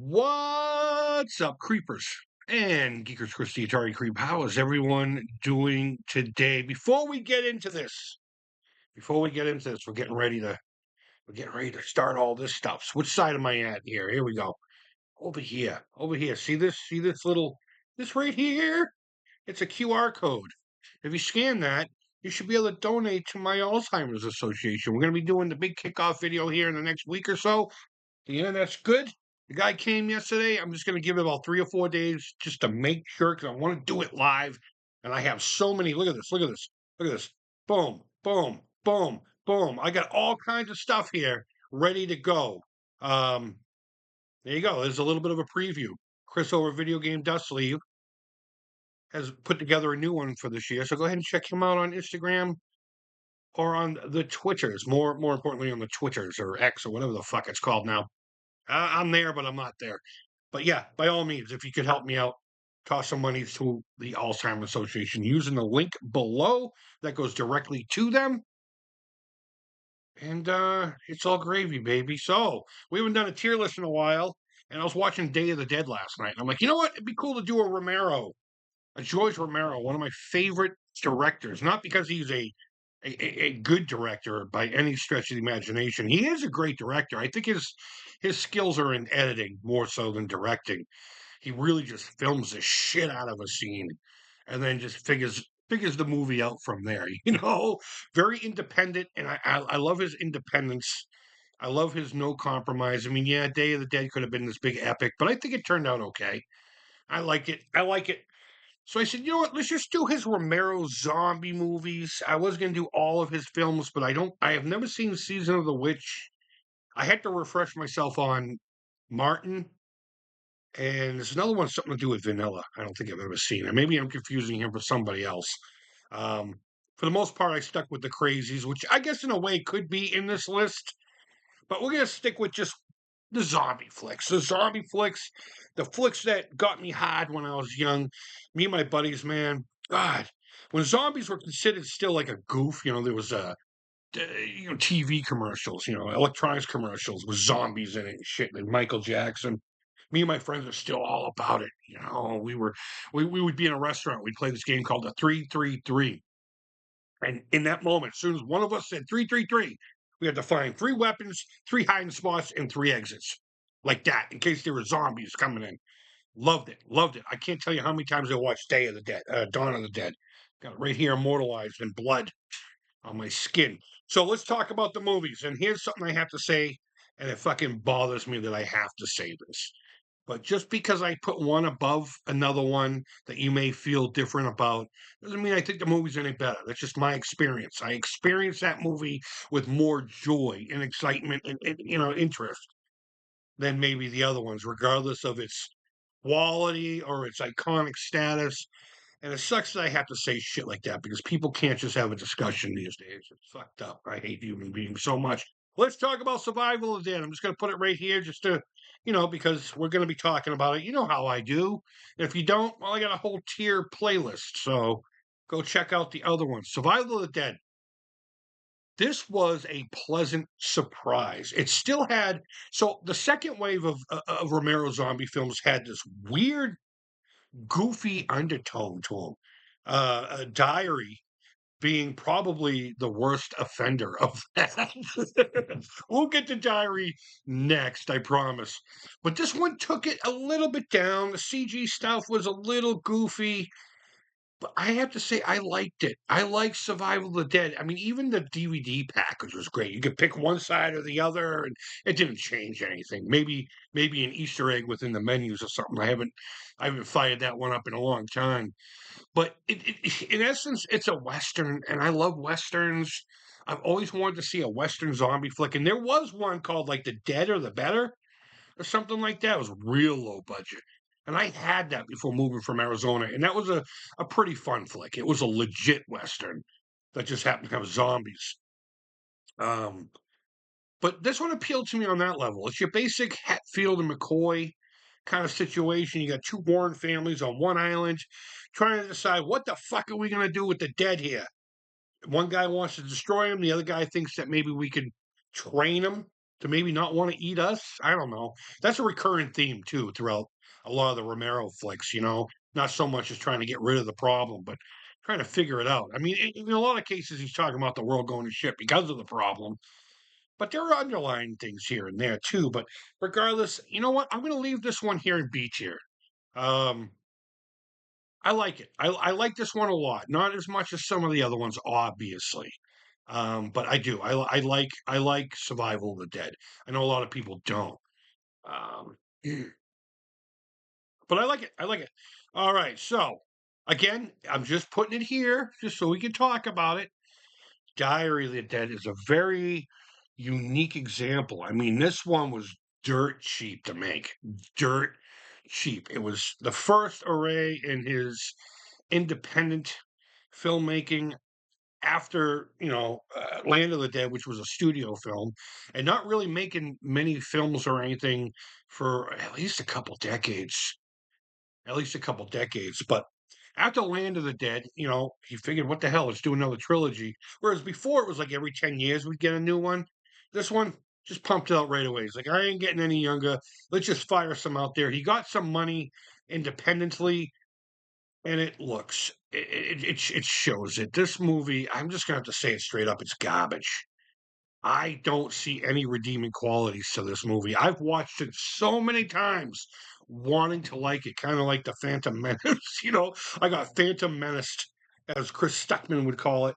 What's up, creepers and geekers? Christy, Atari Creep. How is everyone doing today? Before we get into this, we're getting ready to start all this stuff. So which side am I at here? Here we go. Over here. See this right here? It's a QR code. If you scan that, you should be able to donate to my Alzheimer's Association. We're going to be doing the big kickoff video here in the next week or so. The internet's good. The guy came yesterday. I'm just going to give it about 3 or 4 days just to make sure because I want to do it live. And I have so many. Look at this. Look at this. Look at this. Boom, boom, boom, boom. I got all kinds of stuff here ready to go. Um, there you go. There's a little bit of a preview. Chris over Video Game Dust Sleeve has put together a new one for this year. So go ahead and check him out on Instagram or on the Twitters. More importantly, on the Twitters or X or whatever the fuck it's called now. I'm there, but I'm not there. But yeah, by all means, if you could help me out, toss some money to the Alzheimer's Association using the link below that goes directly to them. And it's all gravy, baby. So we haven't done a tier list in a while. And I was watching Day of the Dead last night. And I'm like, you know what? It'd be cool to do a George Romero, one of my favorite directors. Not because he's a good director by any stretch of the imagination. He is a great director. I think his skills are in editing more so than directing. He really just films the shit out of a scene and then just figures the movie out from there. Very independent, and I love his independence. I love his no compromise. I mean, yeah, Day of the Dead could have been this big epic, but I think it turned out okay. I like it. I like it. So I said, you know what? Let's just do his Romero zombie movies. I was going to do all of his films, but I have never seen Season of the Witch. I had to refresh myself on Martin, and there's another one something to do with vanilla. I don't think I've ever seen it. Maybe I'm confusing him for somebody else. Um, for the most part, I stuck with the crazies, which I guess in a way could be in this list. But we're gonna stick with just the zombie flicks. The flicks that got me hard when I was young. Me and my buddies, man. God, when zombies were considered still like a goof, there was TV commercials, electronics commercials with zombies in it and shit, and Michael Jackson. Me and my friends are still all about it. We would be in a restaurant. We'd play this game called the 3-3-3. And in that moment, as soon as one of us said 3-3-3, we had to find three weapons, three hiding spots, and three exits. Like that, in case there were zombies coming in. Loved it. Loved it. I can't tell you how many times I watched Dawn of the Dead. Got it right here immortalized in blood on my skin. So let's talk about the movies. And here's something I have to say, and it fucking bothers me that I have to say this. But just because I put one above another one that you may feel different about doesn't mean I think the movie's any better. That's just my experience. I experienced that movie with more joy and excitement and interest than maybe the other ones, regardless of its quality or its iconic status. And it sucks that I have to say shit like that because people can't just have a discussion these days. It's fucked up. I hate human beings so much. Let's talk about Survival of the Dead. I'm just going to put it right here just to, because we're going to be talking about it. You know how I do. If you don't, well, I got a whole tier playlist. So go check out the other ones. Survival of the Dead. This was a pleasant surprise. It still had, so the second wave of Romero zombie films had this weird goofy undertone to him. A Diary being probably the worst offender of that. We'll get to Diary next, I promise. But this one took it a little bit down. The CG stuff was a little goofy. But I have to say, I liked it. I liked Survival of the Dead. I mean, even the DVD package was great. You could pick one side or the other, and it didn't change anything. Maybe an Easter egg within the menus or something. I haven't fired that one up in a long time. But in essence, it's a Western, and I love Westerns. I've always wanted to see a Western zombie flick, and there was one called like The Dead or the Better or something like that. It was real low budget. And I had that before moving from Arizona, and that was a pretty fun flick. It was a legit Western that just happened to have zombies. Um, but this one appealed to me on that level. It's your basic Hatfield and McCoy kind of situation. You got two Warren families on one island trying to decide what the fuck are we going to do with the dead here. One guy wants to destroy them. The other guy thinks that maybe we could train them to maybe not want to eat us. I don't know. That's a recurring theme too throughout a lot of the Romero flicks. Not so much as trying to get rid of the problem, but trying to figure it out. I mean, in a lot of cases, he's talking about the world going to shit because of the problem, but there are underlying things here and there too. But regardless, you know what? I'm going to leave this one here in B tier. Um, I like it. I like this one a lot. Not as much as some of the other ones, obviously. But I do. I like Survival of the Dead. I know a lot of people don't. Um, but I like it. I like it. All right. So again, I'm just putting it here just so we can talk about it. Diary of the Dead is a very unique example. I mean, this one was dirt cheap to make. Dirt cheap. It was the first array in his independent filmmaking after Land of the Dead, which was a studio film, and not really making many films or anything for at least a couple decades. At least a couple decades. But after Land of the Dead, he figured, what the hell, let's do another trilogy. Whereas before it was like every 10 years we'd get a new one. This one just pumped out right away. He's like, I ain't getting any younger. Let's just fire some out there. He got some money independently, and it looks, it shows it. This movie, I'm just going to have to say it straight up, it's garbage. I don't see any redeeming qualities to this movie. I've watched it so many times wanting to like it, kind of like the Phantom Menace. I got Phantom Menaced, as Chris Stuckman would call it,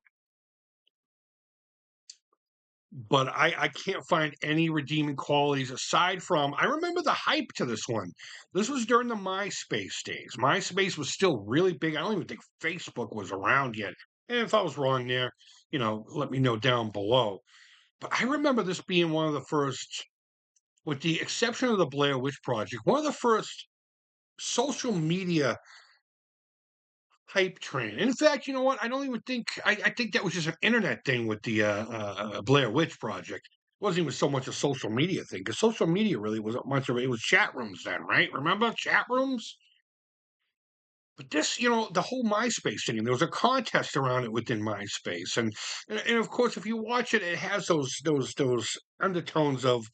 but I can't find any redeeming qualities aside from I remember the hype to this one. This was during the MySpace days. MySpace was still really big. I don't even think Facebook was around yet. And if I was wrong there, let me know down below. But I remember this being one of the first, with the exception of the Blair Witch Project, one of the first social media hype train. In fact, you know what? I don't even think I think that was just an internet thing with the Blair Witch Project. It wasn't even so much a social media thing because social media really wasn't much of it. It was chat rooms then, right? Remember chat rooms? But this, the whole MySpace thing, and there was a contest around it within MySpace, and of course, if you watch it, it has those undertones of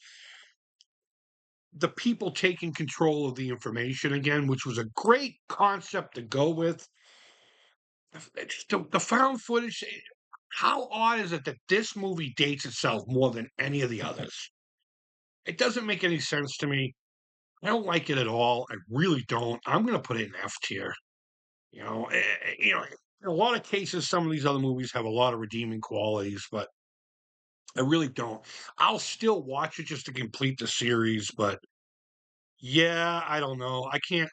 the people taking control of the information again, which was a great concept to go with. The found footage. How odd is it that this movie dates itself more than any of the others? It doesn't make any sense to me. I don't like it at all. I really don't. I'm going to put it in F tier. In a lot of cases, some of these other movies have a lot of redeeming qualities, but I really don't. I'll still watch it just to complete the series, but yeah, I don't know. I can't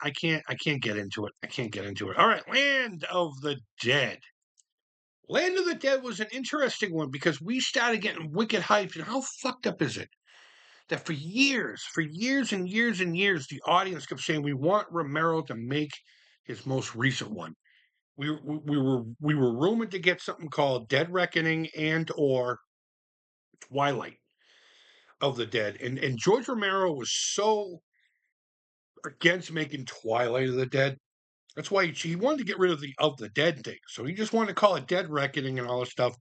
get into it. I can't get into it. All right, Land of the Dead. Land of the Dead was an interesting one because we started getting wicked hyped. And how fucked up is it that for years and years and years, the audience kept saying we want Romero to make his most recent one. We were rumored to get something called Dead Reckoning and or Twilight of the Dead, and George Romero was so against making Twilight of the Dead. That's why he wanted to get rid of the dead thing. So he just wanted to call it Dead Reckoning and all this stuff.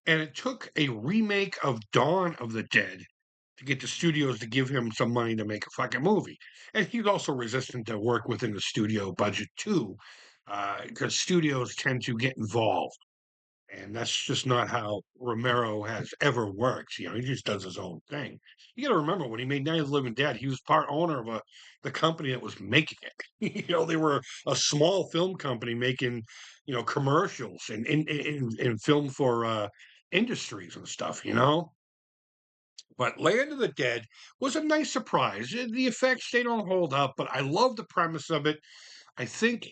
And it took a remake of Dawn of the Dead to get the studios to give him some money to make a fucking movie. And he's also resistant to work within the studio budget too, because studios tend to get involved. And that's just not how Romero has ever worked. He just does his own thing. You got to remember when he made Night of the Living Dead, he was part owner of the company that was making it. They were a small film company making, commercials and film for industries and stuff. But Land of the Dead was a nice surprise. The effects they don't hold up, but I love the premise of it. I think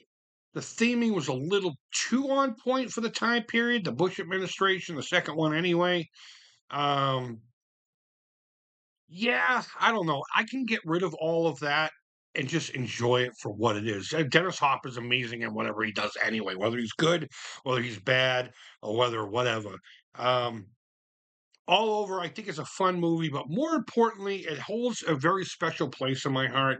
the theming was a little too on point for the time period, the Bush administration, the second one anyway. Um, yeah, I don't know. I can get rid of all of that and just enjoy it for what it is. Dennis Hopper's amazing at whatever he does anyway, whether he's good, whether he's bad, or whether whatever. Um, all over, I think it's a fun movie, but more importantly, it holds a very special place in my heart.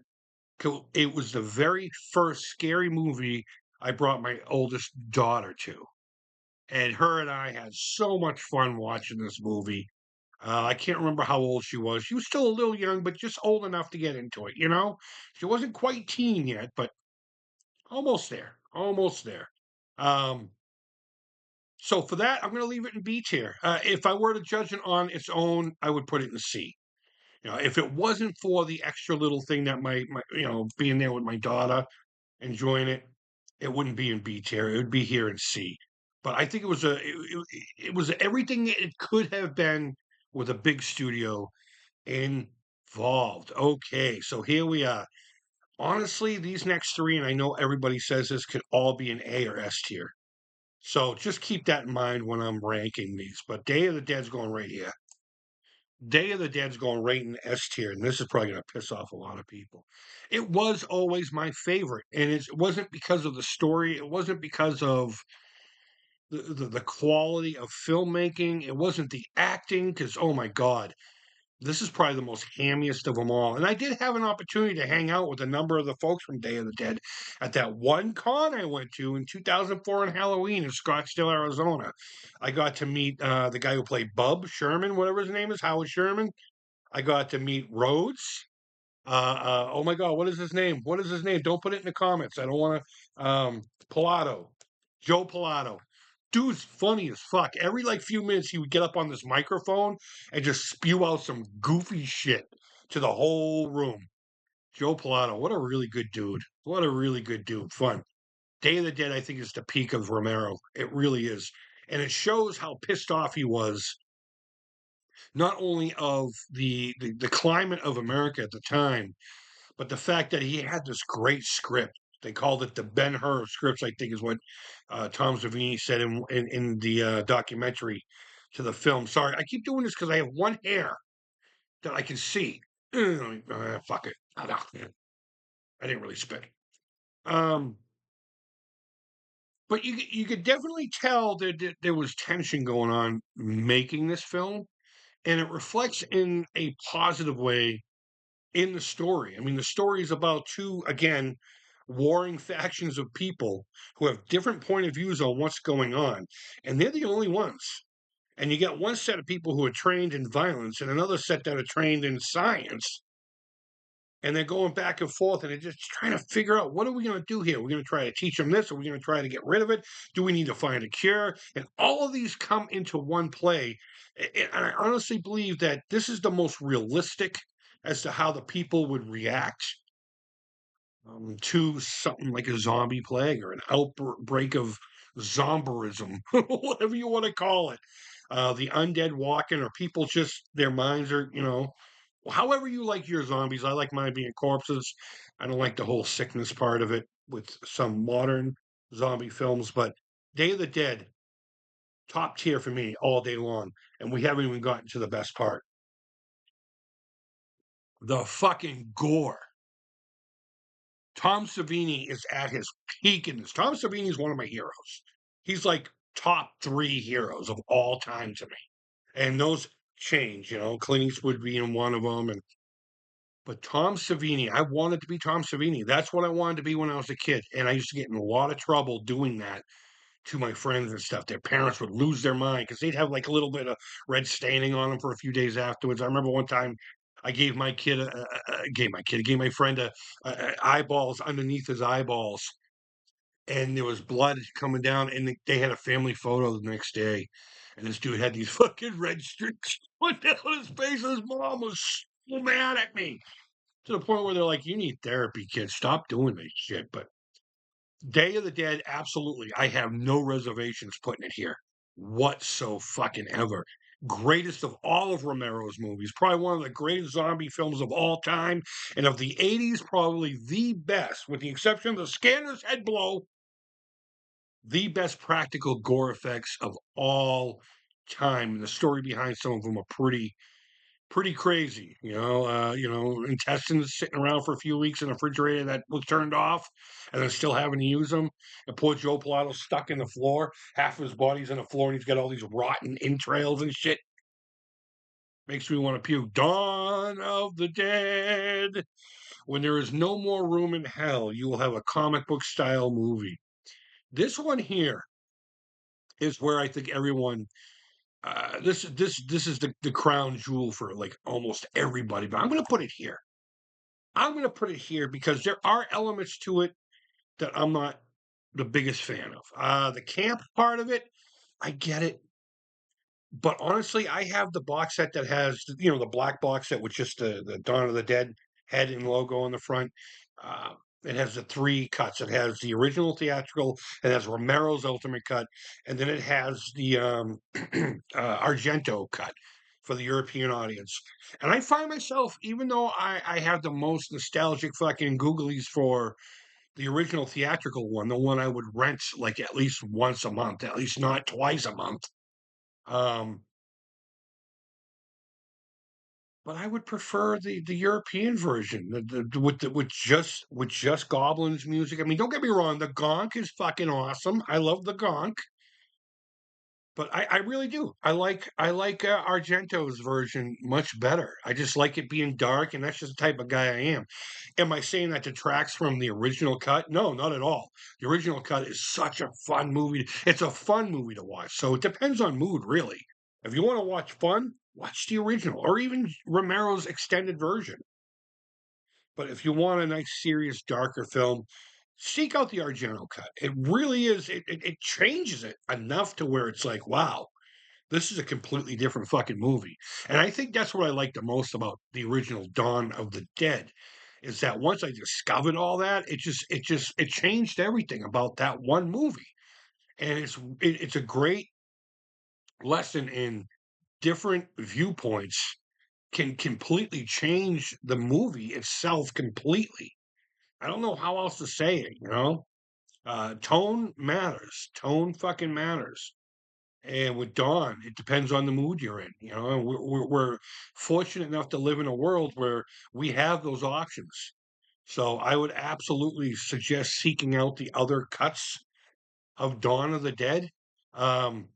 It was the very first scary movie I brought my oldest daughter to. And her and I had so much fun watching this movie. I can't remember how old she was. She was still a little young, but just old enough to get into it, you know? She wasn't quite teen yet, but almost there. Almost there. Um, so for that, I'm going to leave it in B tier. If I were to judge it on its own, I would put it in C. You know, if it wasn't for the extra little thing that my being there with my daughter, enjoying it, it wouldn't be in B tier. It would be here in C. But I think it was everything it could have been with a big studio involved. Okay, so here we are. Honestly, these next three, and I know everybody says this, could all be an A or S tier. So just keep that in mind when I'm ranking these. But Day of the Dead's going right here. Day of the Dead's going right in S tier, and this is probably going to piss off a lot of people. It was always my favorite, and it wasn't because of the story. It wasn't because of the quality of filmmaking. It wasn't the acting, because oh my god, this is probably the most hammiest of them all. And I did have an opportunity to hang out with a number of the folks from Day of the Dead at that one con I went to in 2004 on Halloween in Scottsdale, Arizona. I got to meet the guy who played Bub Sherman, whatever his name is, Howard Sherman. I got to meet Rhodes. Oh my God, what is his name? What is his name? Don't put it in the comments. I don't want to. Pilato, Joe Pilato. Dude's funny as fuck. Every like few minutes, he would get up on this microphone and just spew out some goofy shit to the whole room. Joe Pilato, what a really good dude. What a really good dude. Fun. Day of the Dead, I think, is the peak of Romero. It really is. And it shows how pissed off he was not only of the climate of America at the time, but the fact that he had this great script. They called it the Ben Hur of scripts, I think is what Tom Savini said in the documentary to the film. Sorry, I keep doing this because I have one hair that I can see. Fuck it. I didn't really spit. Um, but you could definitely tell that there was tension going on making this film, and it reflects in a positive way in the story. I mean, the story is about two, again, warring factions of people who have different point of views on what's going on, and they're the only ones. And you get one set of people who are trained in violence and another set that are trained in science, and they're going back and forth, and they're just trying to figure out what are we going to do here? We're going to try to teach them this, or we're going to try to get rid of it. Do we need to find a cure? And all of these come into one play. And I honestly believe that this is the most realistic as to how the people would react to something like a zombie plague or an outbreak of zomberism, whatever you want to call it. The undead walking, or people just their minds are, however you like your zombies. I like mine being corpses. I don't like the whole sickness part of it with some modern zombie films, but Day of the Dead, top tier for me all day long. And we haven't even gotten to the best part, the fucking gore. Tom Savini is at his peak in this. Tom Savini is one of my heroes. He's like top three heroes of all time to me. And those change, Clint Eastwood being one of them. But Tom Savini, I wanted to be Tom Savini. That's what I wanted to be when I was a kid. And I used to get in a lot of trouble doing that to my friends and stuff. Their parents would lose their mind because they'd have like a little bit of red staining on them for a few days afterwards. I remember one time I gave my kid, gave my friend eyeballs underneath his eyeballs, and there was blood coming down, and they had a family photo the next day, and this dude had these fucking red streaks going down his face, and his mom was so mad at me to the point where they're like, "You need therapy, kid. Stop doing this shit." But Day of the Dead, absolutely. I have no reservations putting it here fucking ever. Greatest of all of Romero's movies, probably one of the greatest zombie films of all time, and of the 80s, probably the best, with the exception of the Scanner's head blow, the best practical gore effects of all time. And the story behind some of them are pretty crazy. Intestines sitting around for a few weeks in a refrigerator that was turned off, and then still having to use them. And poor Joe Pilato stuck in the floor. Half of his body's in the floor, and he's got all these rotten entrails and shit. Makes me want to puke. Dawn of the Dead. When there is no more room in hell, you will have a comic book style movie. This one here is where I think everyone This is the crown jewel for like almost everybody, but I'm gonna put it here. I'm gonna put it here because there are elements to it that I'm not the biggest fan of. The camp part of it, I get it. But honestly, I have the box set that has, the black box set with just the Dawn of the Dead head and logo on the front. Uh, it has the three cuts. It has the original theatrical, it has Romero's ultimate cut, and then it has the Argento cut for the European audience. And I find myself, even though I have the most nostalgic fucking googlies for the original theatrical one, the one I would rent like at least once a month, at least not twice a month. Um, But I would prefer the European version, with just goblins music. I mean, don't get me wrong, the gonk is fucking awesome. I love the gonk, but I really do. I like Argento's version much better. I just like it being dark, and that's just the type of guy I am. Am I saying that detracts from the original cut? No, not at all. The original cut is such a fun movie. It's a fun movie to watch. So it depends on mood, really. If you want to watch fun, watch the original or even Romero's extended version. But if you want a nice, serious, darker film, seek out the Argento cut. It really is. It changes it enough to where it's like, wow, this is a completely different fucking movie. And I think that's what I like the most about the original Dawn of the Dead, is that once I discovered all that, it changed everything about that one movie. And it's a great lesson in different viewpoints can completely change the movie itself completely. I don't know how else to say it. Tone matters. Tone fucking matters. And with Dawn, it depends on the mood you're in. And we're fortunate enough to live in a world where we have those options. So I would absolutely suggest seeking out the other cuts of Dawn of the Dead. Um,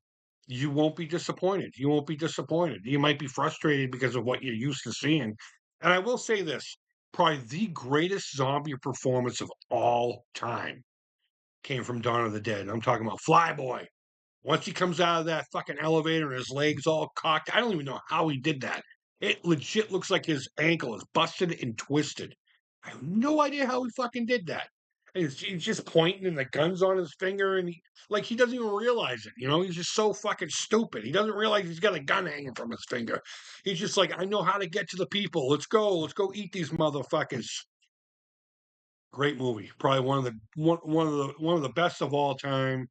you won't be disappointed. You won't be disappointed. You might be frustrated because of what you're used to seeing. And I will say this, probably the greatest zombie performance of all time came from Dawn of the Dead. I'm talking about Flyboy. Once he comes out of that fucking elevator and his legs all cocked, I don't even know how he did that. It legit looks like his ankle is busted and twisted. I have no idea how he fucking did that. And he's just pointing and the gun's on his finger and like he doesn't even realize it. He's just so fucking stupid. He doesn't realize he's got a gun hanging from his finger. He's just like, I know how to get to the people. Let's go. Let's go eat these motherfuckers. Great movie. Probably one of the best of all time,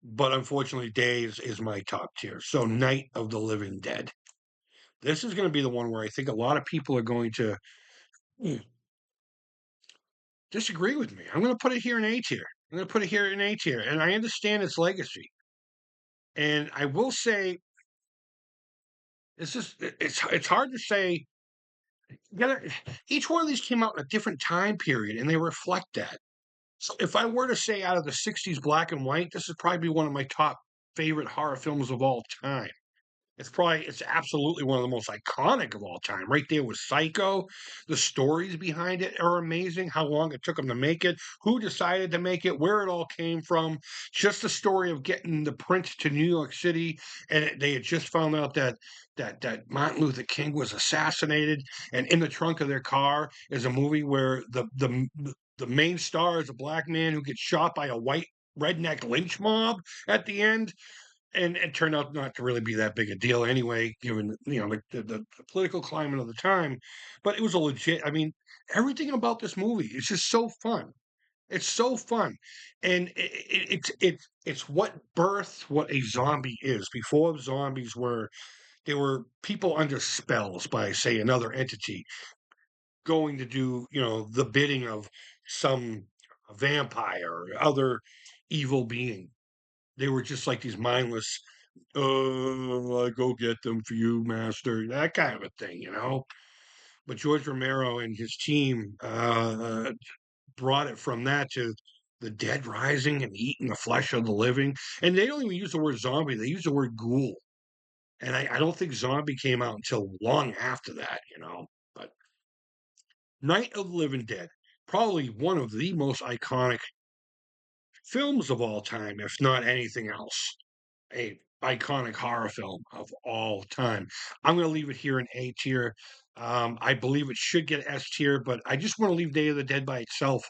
but unfortunately, Days is my top tier. So, Night of the Living Dead. This is going to be the one where I think a lot of people are going to disagree with me. I'm going to put it here in A tier. I'm going to put it here in A tier, and I understand its legacy. And I will say, it's hard to say. Each one of these came out in a different time period, and they reflect that. So, if I were to say out of the '60s black and white, this is probably one of my top favorite horror films of all time. It's absolutely one of the most iconic of all time. Right there with Psycho. The stories behind it are amazing. How long it took them to make it, who decided to make it, where it all came from. Just the story of getting the print to New York City, and they had just found out that Martin Luther King was assassinated, and in the trunk of their car is a movie where the main star is a black man who gets shot by a white redneck lynch mob at the end, and it turned out not to really be that big a deal anyway, given the political climate of the time. But it was a legit. I mean, everything about this movie is just so fun. It's so fun, and it's what birthed what a zombie is. Before zombies they were people under spells by, say, another entity going to do the bidding of some vampire or other evil being. They were just like these mindless, I go get them for you, master, that kind of a thing. But George Romero and his team brought it from that to the dead rising and eating the flesh of the living. And they don't even use the word zombie, they use the word ghoul. And I don't think zombie came out until long after that. But Night of the Living Dead, probably one of the most iconic films of all time, if not anything else. iconic horror film of all time. I'm going to leave it here in A tier. I believe it should get S tier, but I just want to leave Day of the Dead by itself.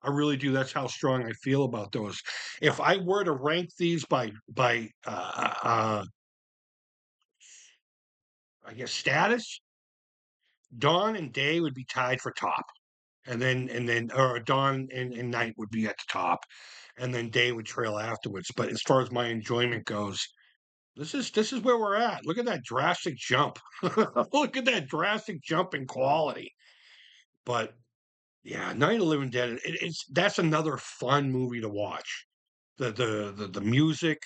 I really do. That's how strong I feel about those. If I were to rank these by I guess status, Dawn and Day would be tied for top, and then or Dawn and Night would be at the top, and then Day would trail afterwards. But as far as my enjoyment goes, this is where we're at. Look at that drastic jump. Look at that drastic jump in quality. But yeah, Night of the Living Dead. It's that's another fun movie to watch. The music,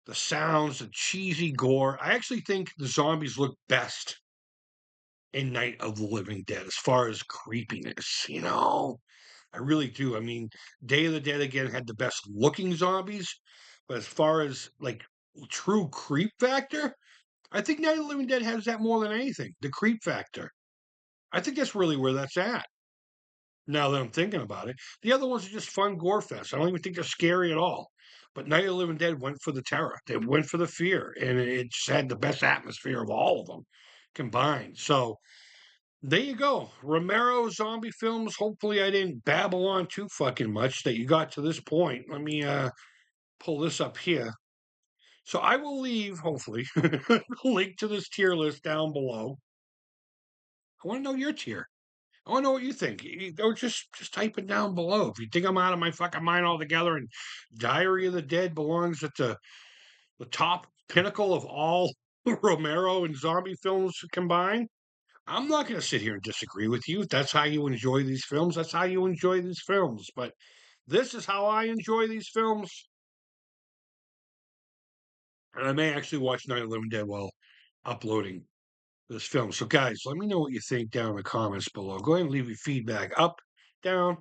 the sounds, the cheesy gore. I actually think the zombies look best in Night of the Living Dead as far as creepiness. I really do. I mean, Day of the Dead again had the best looking zombies, but as far as like true creep factor, I think Night of the Living Dead has that more than anything. The creep factor. I think that's really where that's at. Now that I'm thinking about it, the other ones are just fun gore fest. I don't even think they're scary at all. But Night of the Living Dead went for the terror. They went for the fear, and it just had the best atmosphere of all of them combined. So there you go. Romero zombie films. Hopefully, I didn't babble on too fucking much that you got to this point. Let me pull this up here. So I will leave, hopefully, a link to this tier list down below. I want to know your tier. I want to know what you think. Or just type it down below. If you think I'm out of my fucking mind altogether and Diary of the Dead belongs at the top pinnacle of all Romero and zombie films combined, I'm not going to sit here and disagree with you. If that's how you enjoy these films, that's how you enjoy these films. But this is how I enjoy these films. And I may actually watch Night of the Living Dead while uploading this film. So, guys, let me know what you think down in the comments below. Go ahead and leave your feedback up, down.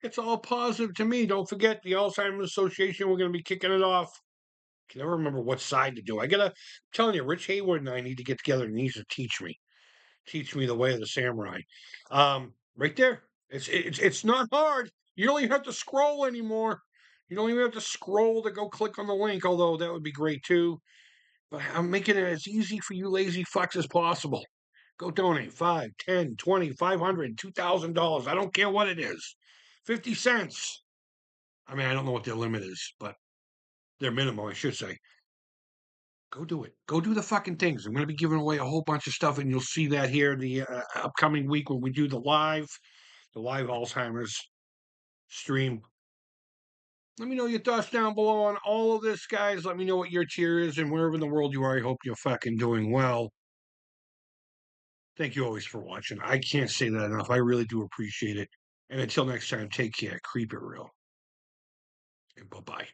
It's all positive to me. Don't forget the Alzheimer's Association. We're going to be kicking it off. Can never remember what side to do. I'm telling you, Rich Hayward and I need to get together and he needs to teach me the way of the samurai. Right there. It's not hard. You don't even have to scroll anymore. You don't even have to scroll to go click on the link, although that would be great too. But I'm making it as easy for you lazy fucks as possible. Go donate 5, 10, 20, 500, $2,000. I don't care what it is. 50 cents. I mean, I don't know what their limit is, but their minimum, I should say. Go do it. Go do the fucking things. I'm going to be giving away a whole bunch of stuff, and you'll see that here the upcoming week when we do the live Alzheimer's stream. Let me know your thoughts down below on all of this, guys. Let me know what your tier is, and wherever in the world you are, I hope you're fucking doing well. Thank you always for watching. I can't say that enough. I really do appreciate it. And until next time, take care. Creep it real. And bye bye.